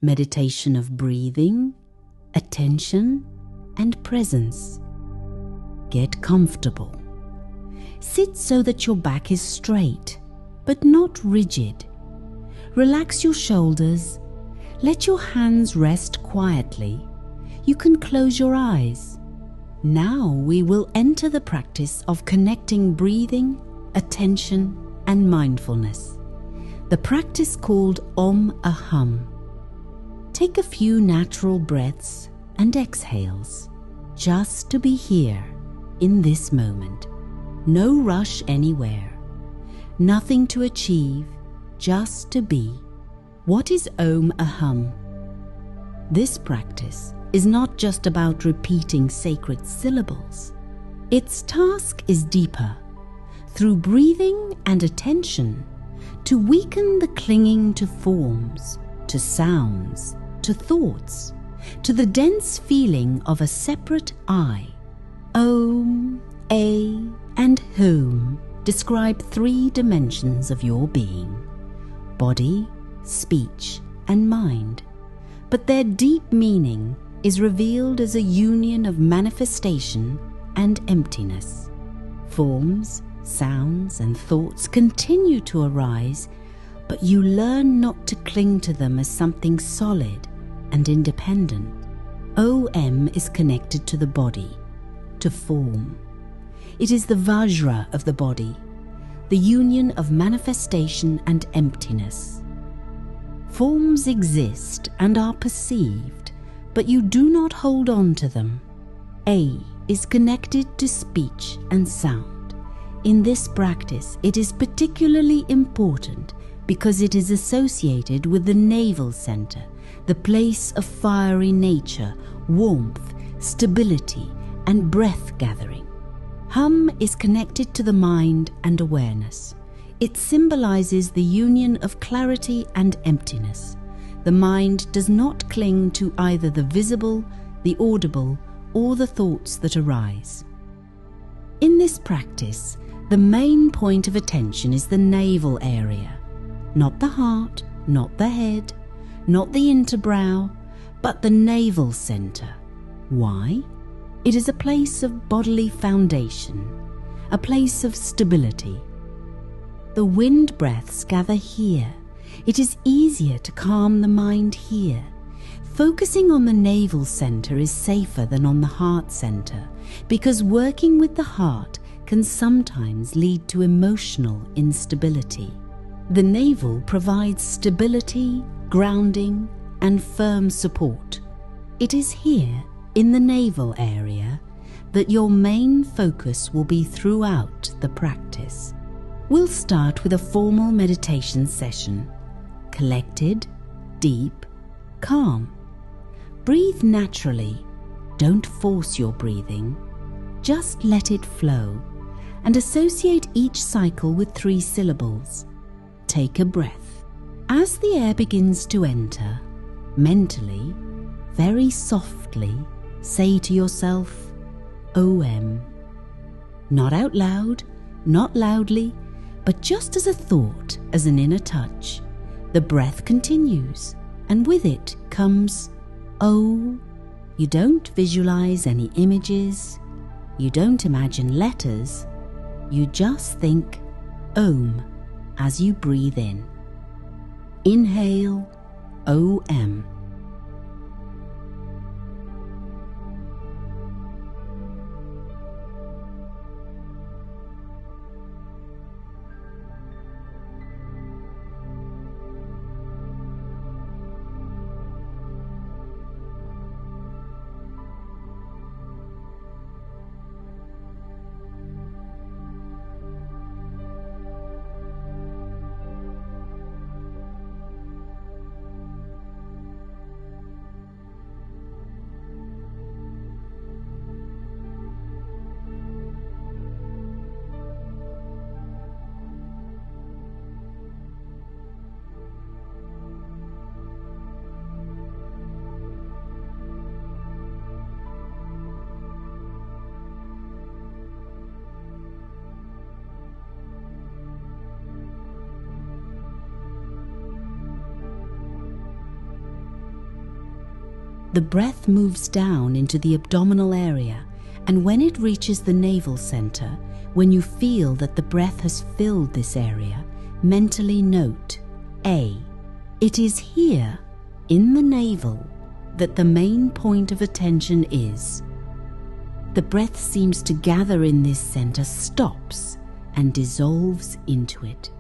meditation of breathing, attention, and presence. Get comfortable. Sit so that your back is straight, but not rigid. Relax your shoulders. Let your hands rest quietly. You can close your eyes. Now we will enter the practice of connecting breathing, attention, and mindfulness. The practice called Om Aham. Take a few natural breaths and exhales, just to be here, in this moment. No rush anywhere. Nothing to achieve, just to be. What is Om Aham? This practice is not just about repeating sacred syllables. Its task is deeper. Through breathing and attention, to weaken the clinging to forms, to sounds, to thoughts, to the dense feeling of a separate I. Om, A, and Hum describe 3 dimensions of your being: body, speech, and mind. But their deep meaning is revealed as a union of manifestation and emptiness. Forms, sounds, and thoughts continue to arise, but you learn not to cling to them as something solid and independent. OM is connected to the body, to form. It is the Vajra of the body, the union of manifestation and emptiness. Forms exist and are perceived, but you do not hold on to them. A is connected to speech and sound. In this practice, it is particularly important because it is associated with the navel center, the place of fiery nature, warmth, stability, and breath gathering. Hum is connected to the mind and awareness. It symbolizes the union of clarity and emptiness. The mind does not cling to either the visible, the audible, or the thoughts that arise. In this practice, the main point of attention is the navel area, not the heart, not the head, not the interbrow, but the navel center. Why? It is a place of bodily foundation, a place of stability. The wind breaths gather here. It is easier to calm the mind here. Focusing on the navel center is safer than on the heart center, because working with the heart can sometimes lead to emotional instability. The navel provides stability, grounding, and firm support. It is here, in the navel area, that your main focus will be throughout the practice. We'll start with a formal meditation session. Collected, deep, calm. Breathe naturally. Don't force your breathing. Just let it flow, and associate each cycle with 3 syllables. Take a breath. As the air begins to enter, mentally, very softly, say to yourself, OM. Not out loud, not loudly, but just as a thought, as an inner touch. The breath continues, and with it comes O. You don't visualize any images, you don't imagine letters, you just think Om as you breathe in. Inhale, OM. The breath moves down into the abdominal area, and when it reaches the navel center, when you feel that the breath has filled this area, mentally note A. It is here, in the navel, that the main point of attention is. The breath seems to gather in this center, stops, and dissolves into it.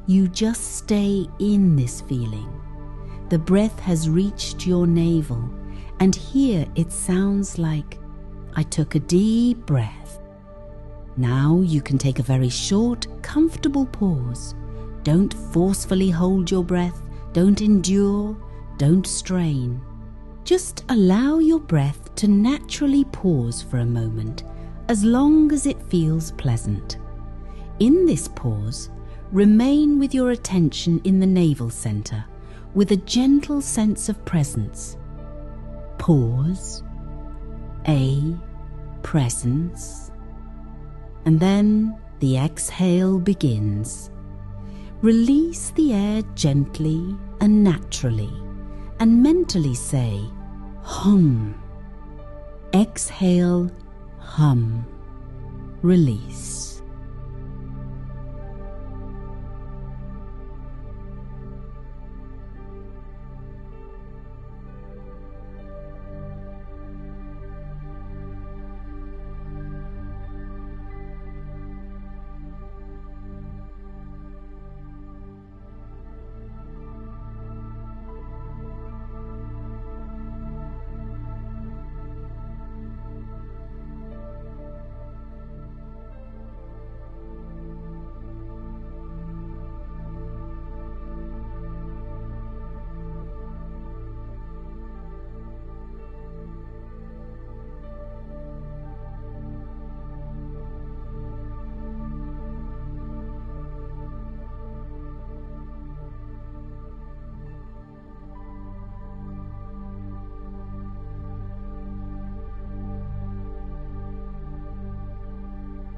You just stay in this feeling. The breath has reached your navel, and here it sounds like, I took a deep breath. Now you can take a very short, comfortable pause. Don't forcefully hold your breath, don't endure, don't strain. Just allow your breath to naturally pause for a moment, as long as it feels pleasant. In this pause, remain with your attention in the navel center, with a gentle sense of presence. Pause. A. Presence. And then the exhale begins. Release the air gently and naturally, and mentally say, hum. Exhale, hum. Release.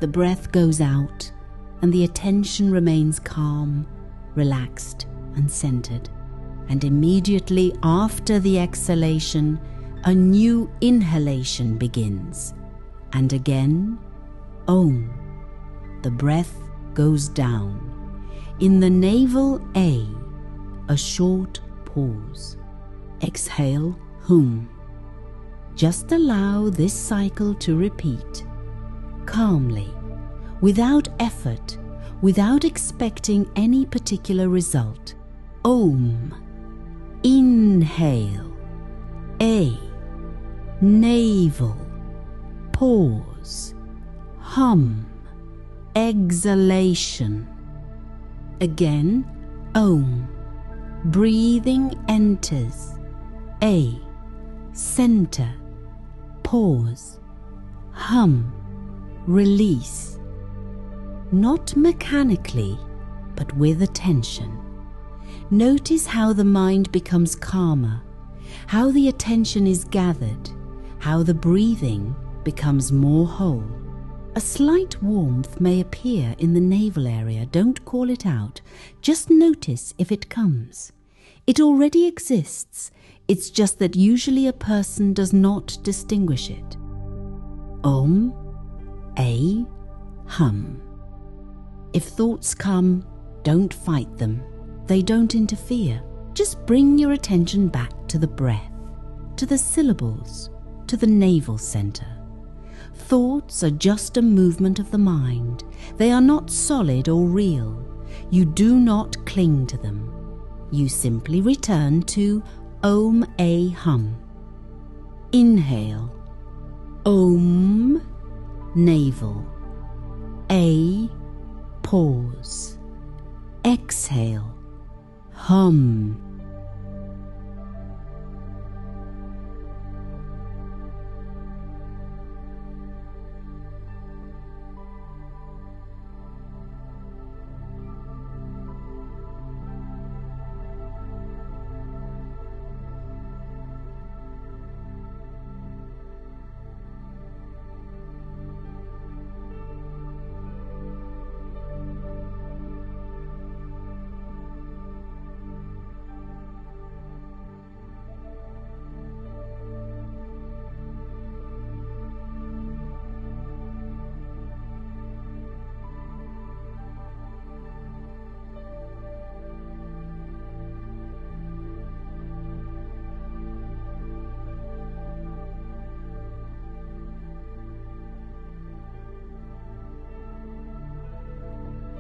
The breath goes out, and the attention remains calm, relaxed, and centered. And immediately after the exhalation, a new inhalation begins. And again, Om. The breath goes down. In the navel a short pause. Exhale, Hum. Just allow this cycle to repeat. Calmly, without effort, without expecting any particular result. Om. Inhale. A. Navel. Pause. Hum. Exhalation. Again, Om. Breathing enters. A. Center. Pause. Hum. Release. Not mechanically, but with attention. Notice how the mind becomes calmer, how the attention is gathered, how the breathing becomes more whole. A slight warmth may appear in the navel area. Don't call it out. Just notice if it comes. It already exists. It's just that usually a person does not distinguish it. Om. A. Hum. If thoughts come, don't fight them. They don't interfere. Just bring your attention back to the breath, to the syllables, to the navel center. Thoughts are just a movement of the mind. They are not solid or real. You do not cling to them. You simply return to Om A Hum. Inhale. Om. Navel. A. Pause. Exhale. Hum.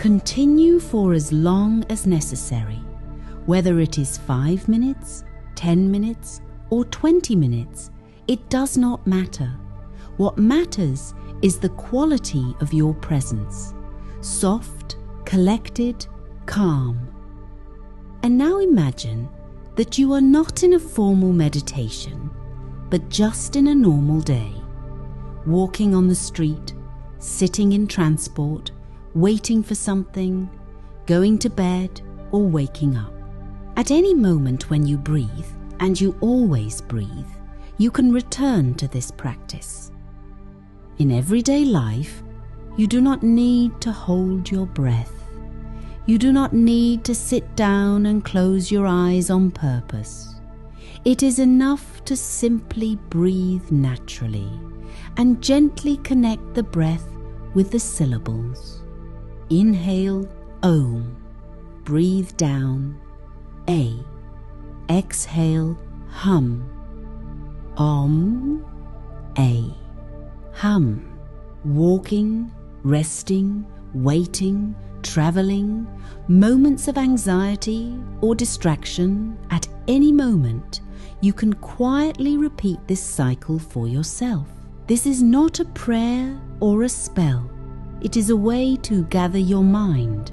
Continue for as long as necessary, whether it is 5 minutes, 10 minutes, or 20 minutes, it does not matter. What matters is the quality of your presence, soft, collected, calm. And now imagine that you are not in a formal meditation, but just in a normal day, walking on the street, sitting in transport, waiting for something, going to bed, or waking up. At any moment when you breathe, and you always breathe, you can return to this practice. In everyday life, you do not need to hold your breath. You do not need to sit down and close your eyes on purpose. It is enough to simply breathe naturally and gently connect the breath with the syllables. Inhale, Om. Breathe down, A. Exhale, Hum. Om, A. Hum. Walking, resting, waiting, traveling, moments of anxiety or distraction, at any moment, you can quietly repeat this cycle for yourself. This is not a prayer or a spell. It is a way to gather your mind,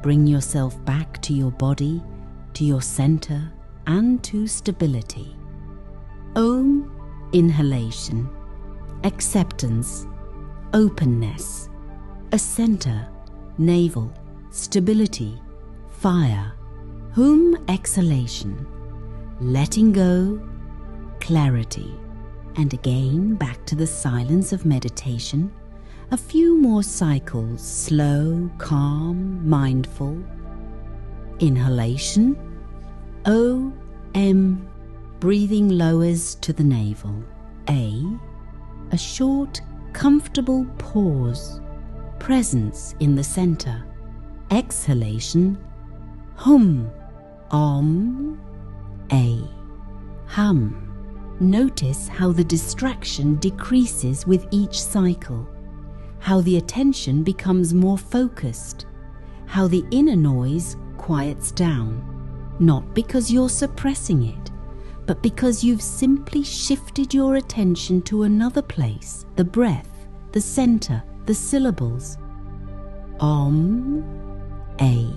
bring yourself back to your body, to your center, and to stability. Om, inhalation, acceptance, openness, a center, navel, stability, fire. Hum, exhalation, letting go, clarity. And again back to the silence of meditation. A few more cycles, slow, calm, mindful. Inhalation, O, M, breathing lowers to the navel. A short, comfortable pause, presence in the center. Exhalation, Hum, Om, A, Hum. Notice how the distraction decreases with each cycle, how the attention becomes more focused, how the inner noise quiets down, not because you're suppressing it, but because you've simply shifted your attention to another place, the breath, the center, the syllables. Om, A,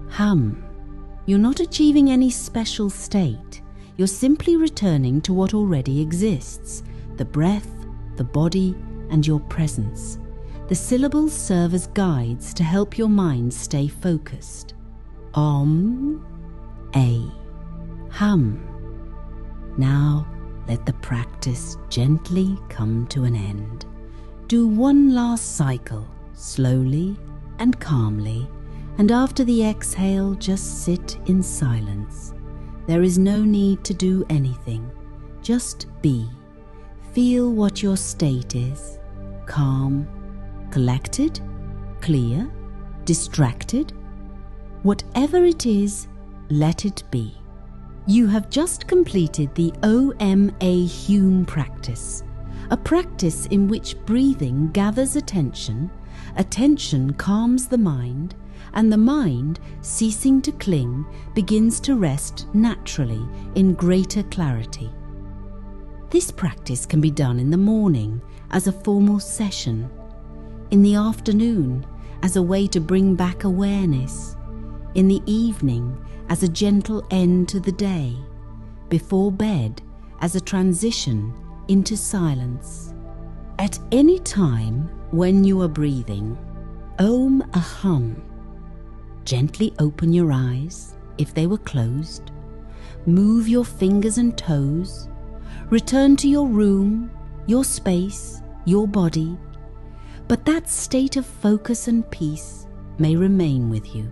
Hum. You're not achieving any special state. You're simply returning to what already exists, the breath, the body, and your presence. The syllables serve as guides to help your mind stay focused. Om, A, Hum. Now let the practice gently come to an end. Do one last cycle, slowly and calmly, and after the exhale, just sit in silence. There is no need to do anything. Just be. Feel what your state is. Calm, collected, clear, distracted. Whatever it is, let it be. You have just completed the OMA Hume practice, a practice in which breathing gathers attention, attention calms the mind, and the mind, ceasing to cling, begins to rest naturally in greater clarity. This practice can be done in the morning as a formal session, in the afternoon as a way to bring back awareness, in the evening as a gentle end to the day, before bed as a transition into silence. At any time when you are breathing, Om Aham. Gently open your eyes if they were closed. Move your fingers and toes. Return to your room, your space, your body. But that state of focus and peace may remain with you.